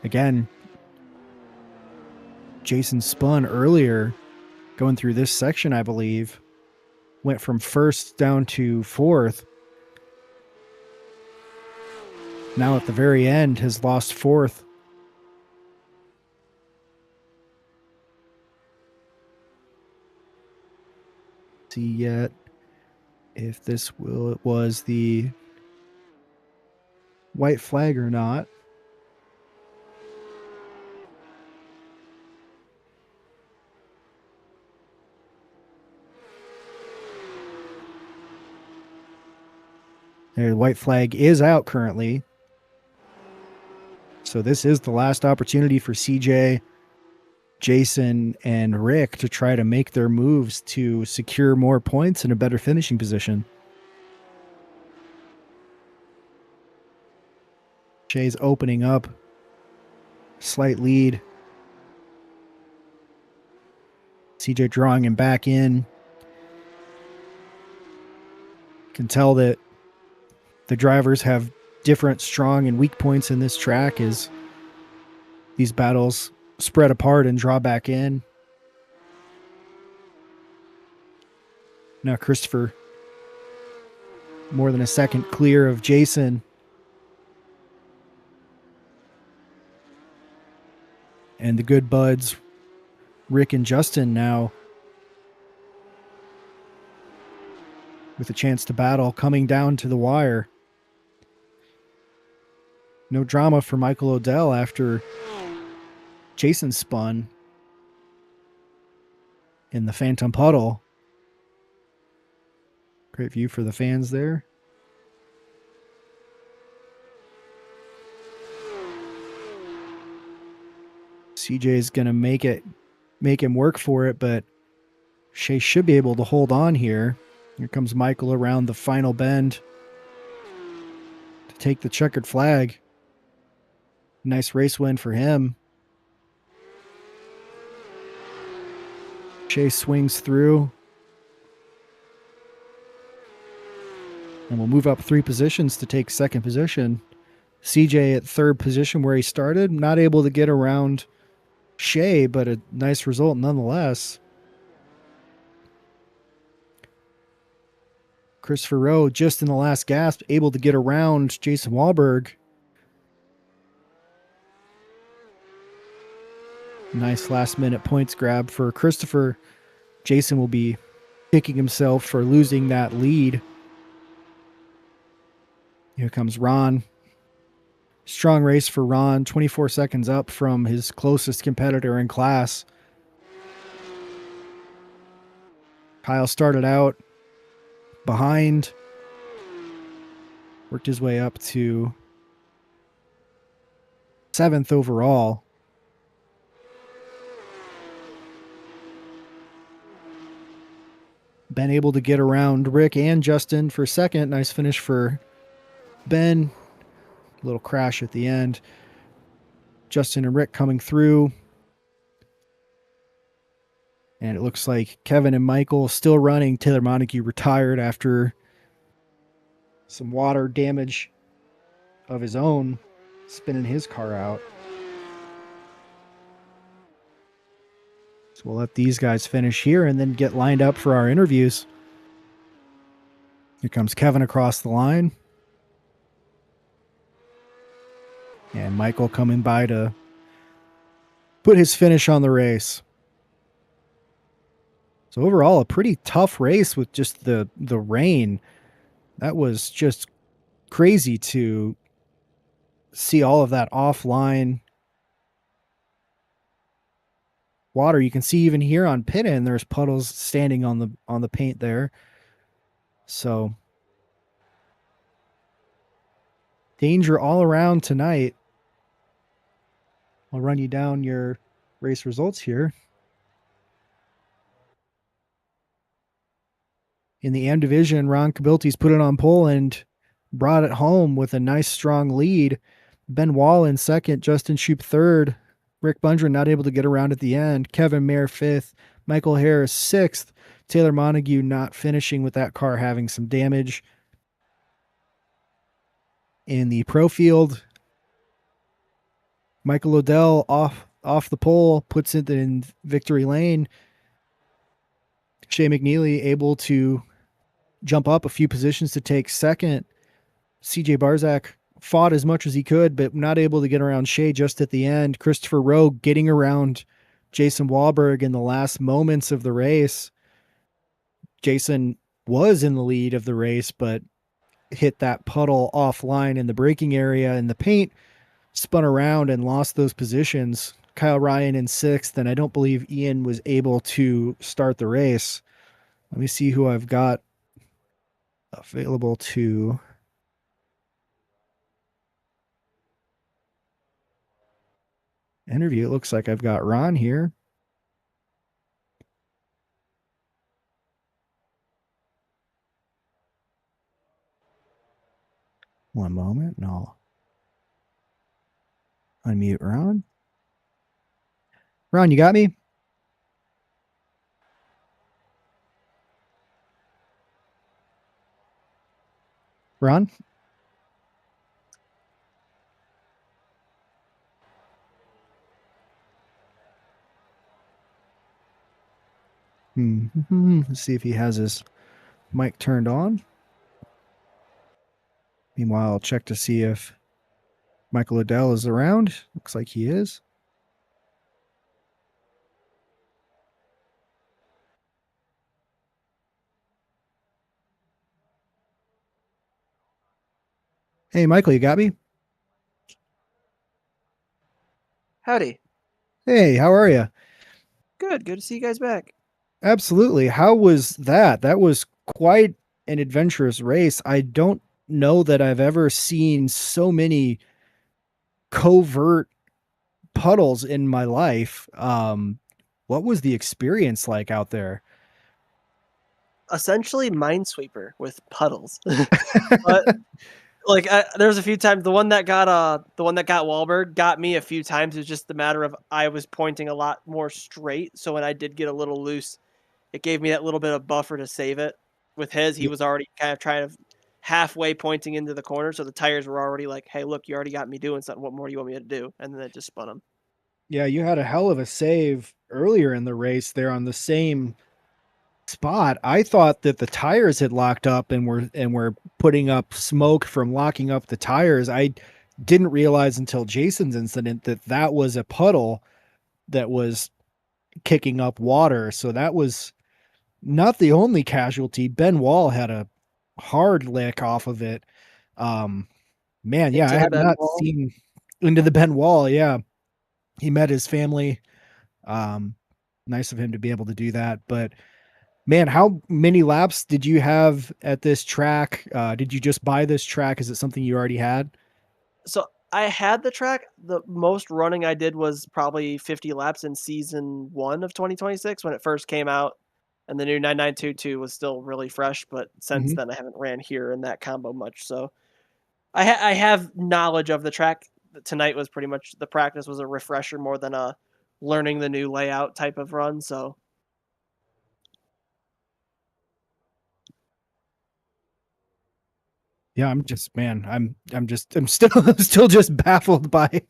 Again, Jason spun earlier going through this section, I believe. Went from first down to fourth. Now at the very end has lost fourth. See yet if this was the white flag or not. The white flag is out currently. So this is the last opportunity for CJ, Jason, and Rick to try to make their moves to secure more points and a better finishing position. Shea's opening up. Slight lead. CJ drawing him back in. Can tell that the drivers have different strong and weak points in this track as these battles spread apart and draw back in. Now Christopher more than a second clear of Jason. And the good buds, Rick and Justin, now with a chance to battle coming down to the wire. No drama for Michael Odell after Jason spun in the Phantom Puddle. Great view for the fans there. CJ is going to make him work for it, but Shea should be able to hold on here. Here comes Michael around the final bend to take the checkered flag. Nice race win for him. Shea swings through. And we'll move up 3 positions to take second position. CJ at third position where he started. Not able to get around Shea, but a nice result nonetheless. Christopher Rowe just in the last gasp able to get around Jason Wahlberg. Nice last minute points grab for Christopher. Jason will be kicking himself for losing that lead. Here comes Ron. Strong race for Ron, 24 seconds up from his closest competitor in class. Kyle started out behind, worked his way up to 7th overall. Ben able to get around Rick and Justin for second. Nice finish for Ben. Little crash at the end. Justin and Rick coming through. And it looks like Kevin and Michael still running. Taylor Montague retired after some water damage of his own, spinning his car out. So we'll let these guys finish here and then get lined up for our interviews. Here comes Kevin across the line. And Michael coming by to put his finish on the race. So overall, a pretty tough race with just the rain. That was just crazy to see all of that offline water. You can see even here on pit end, there's puddles standing on the paint there. So danger all around tonight. I'll run you down your race results here. In the M division, Ron Kabilti's put it on pole and brought it home with a nice strong lead. Ben Wall in second, Justin Shoup third, Rick Bundren not able to get around at the end, Kevin Mayer fifth, Michael Harris sixth, Taylor Montague not finishing with that car having some damage. In the pro field, Michael Odell off the pole, puts it in victory lane. Shea McNeely able to jump up a few positions to take second. CJ Barzak fought as much as he could, but not able to get around Shea just at the end. Christopher Rowe getting around Jason Wahlberg in the last moments of the race. Jason was in the lead of the race, but hit that puddle offline in the braking area, and the paint spun around and lost those positions. Kyle Ryan in sixth, and I don't believe Ian was able to start the race. Let me see who I've got available to interview. It looks like I've got Ron here. One moment, and I'll unmute Ron. Ron, you got me? Ron? Let's see if he has his mic turned on. Meanwhile, I'll check to see if Michael Odell is around. Looks like he is. Hey, Michael, you got me? Howdy. Hey, how are you? Good to see you guys back. Absolutely. How was that? That was quite an adventurous race. I don't know that I've ever seen so many covert puddles in my life. What was the experience like out there? Essentially Minesweeper with puddles. But like there's a few times the one that got Wahlberg got me a few times. It's just a matter of I was pointing a lot more straight, so when I did get a little loose, it gave me that little bit of buffer to save it. With his, he was already kind of trying to halfway pointing into the corner, so the tires were already like, "Hey, look, you already got me doing something. What more do you want me to do?" And then it just spun him. Yeah, you had a hell of a save earlier in the race there on the same spot. I thought that the tires had locked up and were putting up smoke from locking up the tires. I didn't realize until Jason's incident that that was a puddle that was kicking up water. So that was not the only casualty. Ben Wall had a hard lick off of it. Man, yeah, Into I the have bend not wall. seen into the Ben Wall. Yeah, he met his family. Um, nice of him to be able to do that. But man, how many laps did you have at this track? Did you just buy this track? Is it something you already had? So I had the track. The most running I did was probably 50 laps in season 1 of 2026 when it first came out, and the new 9922 was still really fresh. But since Mhm. then, I haven't ran here in that combo much. So I have knowledge of the track. Tonight was pretty much the practice was a refresher more than a learning the new layout type of run. So Yeah, I'm just man, I'm still I'm still just baffled by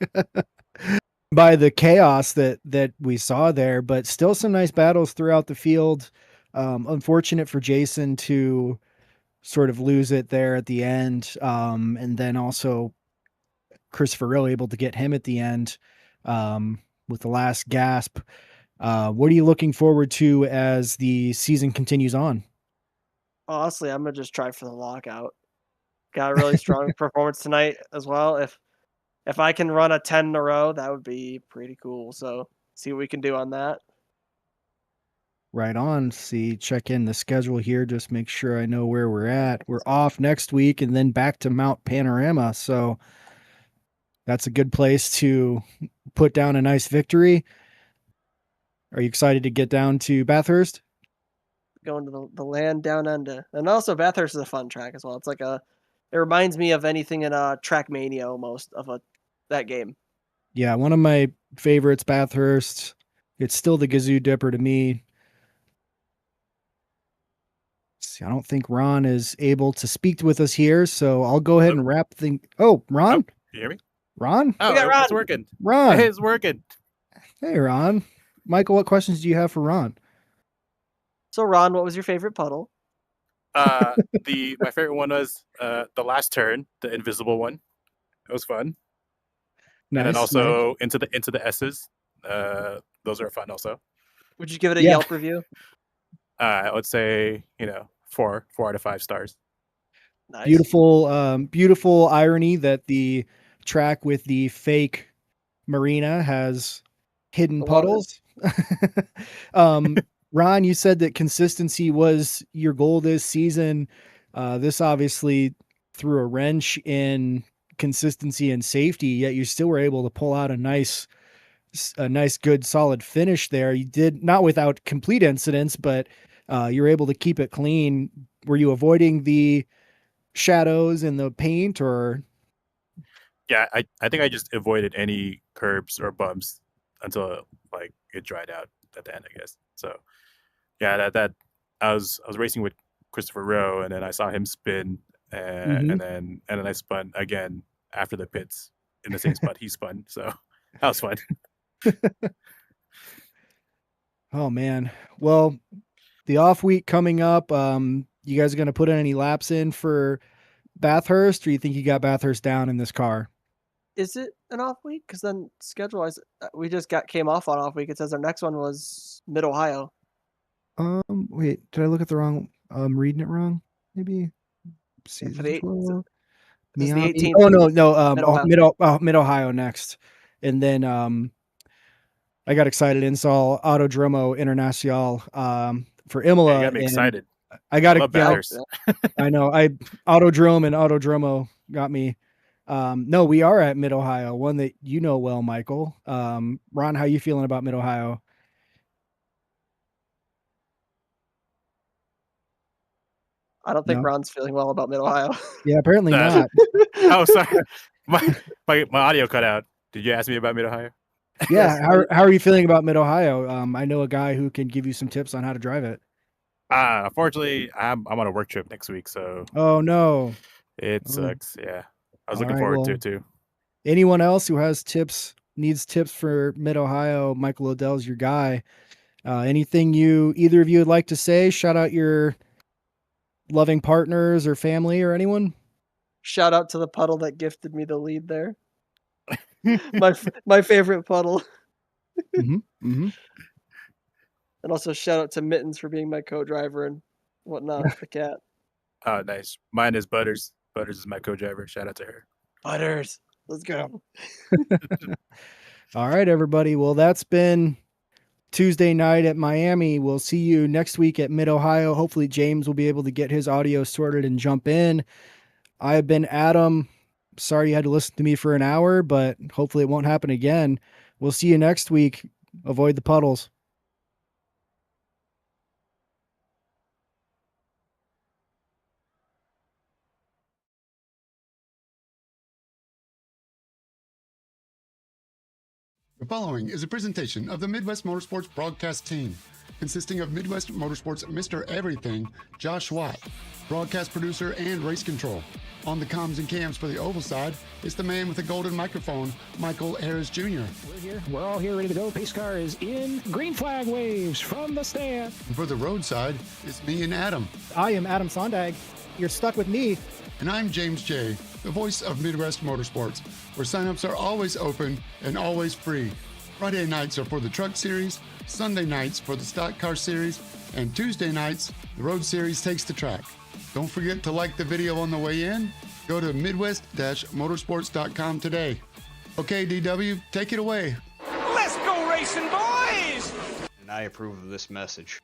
by the chaos that we saw there, but still some nice battles throughout the field. Unfortunate for Jason to sort of lose it there at the end. And then also Christopher Rowe able to get him at the end with the last gasp. What are you looking forward to as the season continues on? honestly, I'm gonna just try for the lockout. Got a really strong performance tonight as well. If I can run a 10 in a row, that would be pretty cool. So see what we can do on that. Right on. See, check in the schedule here. Just make sure I know where we're at. We're off next week and then back to Mount Panorama. So that's a good place to put down a nice victory. Are you excited to get down to Bathurst? Going to the land down under. And also Bathurst is a fun track as well. It's like it reminds me of anything in Trackmania almost of a that game. Yeah, one of my favorites, Bathurst. It's still the Gazoo Dipper to me. See, I don't think Ron is able to speak with us here, so I'll go ahead and wrap things. Oh, Ron? Oh, you hear me? Ron? Oh, We got Ron. it's working. Ron. Hey, it's working. Hey, Ron. Michael, what questions do you have for Ron? So Ron, what was your favorite puddle? My favorite one was the last turn, the invisible one. It was fun. And then Nice. also into the S's. Those are fun also. Would you give it a Yeah. Yelp review? I would say, 4 out of 5 stars. Nice. Beautiful irony that the track with the fake marina has hidden The water. puddles. Ron, you said that consistency was your goal this season. This obviously threw a wrench in consistency and safety, yet you still were able to pull out a nice, good, solid finish there. You did not without complete incidents, but you were able to keep it clean. Were you avoiding the shadows and the paint, or? Yeah, I think I just avoided any curbs or bumps until like it dried out at the end, I guess. So yeah, that I was racing with Christopher Rowe, and then I saw him spin, Mhm. and then I spun again after the pits in the same spot he spun. So that was fun. Oh man. Well, the off week coming up, you guys are going to put any laps in for Bathurst, or you think you got Bathurst down in this car? Is it an off week? Because then schedule wise, we just came off on off week. It says our next one was Mid Ohio. Wait, did I look at the wrong? Reading it wrong? Maybe For season the 12. this is the Miami. 18th. Oh no. Mid Ohio. Mid Ohio next, and then I got excited and saw Autodromo Internacional for Yeah, Imola, you got me and excited. I got love to. Yeah, Bathurst. I know. Autodrome and Autodromo got me. No, we are at Mid Ohio, one that you know well, Michael. Ron, how you feeling about Mid Ohio? I don't think No? Ron's feeling well about Mid Ohio. Yeah, apparently Uh, not. Oh, sorry. My audio cut out. Did you ask me about Mid Ohio? Yeah, how are you feeling about Mid Ohio? I know a guy who can give you some tips on how to drive it. Unfortunately, I'm on a work trip next week, so Oh no. it Oh. sucks. Yeah, I was All looking right, forward to well, it too. anyone else who has needs tips for Mid Ohio, Michael Odell's your guy. Anything either of you would like to say? Shout out your loving partners or family or anyone. Shout out to the puddle that gifted me the lead there. My favorite puddle. Mm-hmm. And also shout out to Mittens for being my co-driver and whatnot, the cat. Oh, nice. Mine is Butters. Butters is my co-driver. Shout out to her. Butters. Let's go. All right, everybody. Well, that's been Tuesday night at Miami. We'll see you next week at Mid Ohio. Hopefully, James will be able to get his audio sorted and jump in. I have been Adam. Sorry you had to listen to me for an hour, but hopefully it won't happen again. We'll see you next week. Avoid the puddles. The following is a presentation of the Midwest Motorsports broadcast team, consisting of Midwest Motorsports Mr. Everything, Josh Watt, broadcast producer and race control. On the comms and cams for the oval side is the man with the golden microphone, Michael Harris Jr. We're here. We're all here ready to go. Pace car is in. Green flag waves from the stand. And for the road side, it's me and Adam. I am Adam Sondag. You're stuck with me. And I'm James J., the voice of Midwest Motorsports, where signups are always open and always free. Friday nights are for the Truck Series, Sunday nights for the Stock Car Series, and Tuesday nights, the Road Series takes the track. Don't forget to like the video on the way in. Go to midwest-motorsports.com today. Okay, DW, take it away. Let's go racing, boys! And I approve of this message.